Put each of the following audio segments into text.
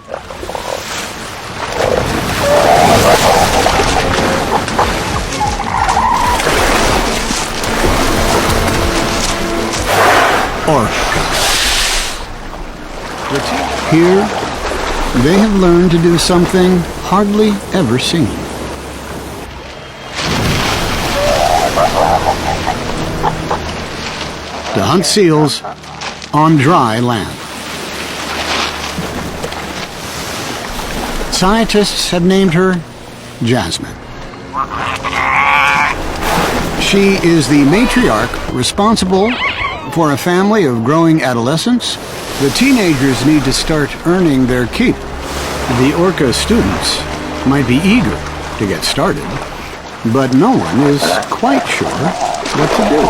Orca. Here, they have learned to do something hardly ever seen. To hunt seals on dry land. Scientists have named her Jasmine. She is the matriarch responsible for a family of growing adolescents. The teenagers need to start earning their keep. The Orca students might be eager to get started, but no one is quite sure what to do.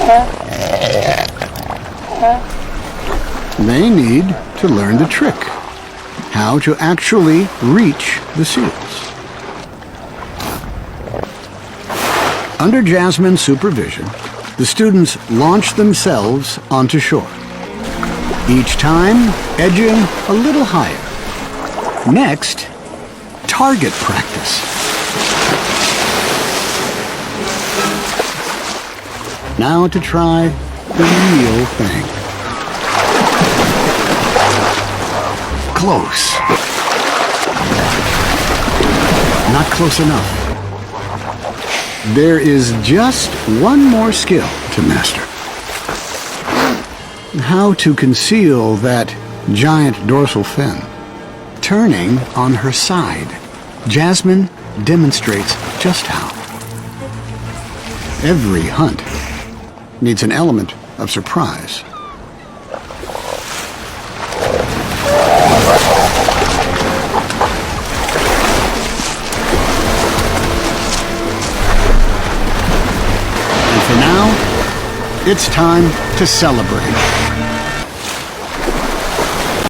They need to learn the trick, how to actually reach the seals. Under Jasmine's supervision, the students launch themselves onto shore, each time edging a little higher. Next, target practice. Now to try the real thing. Close. Not close enough. There is just one more skill to master. How to conceal that giant dorsal fin. Turning on her side, Jasmine demonstrates just how. Every hunt needs an element of surprise. And for now, it's time to celebrate.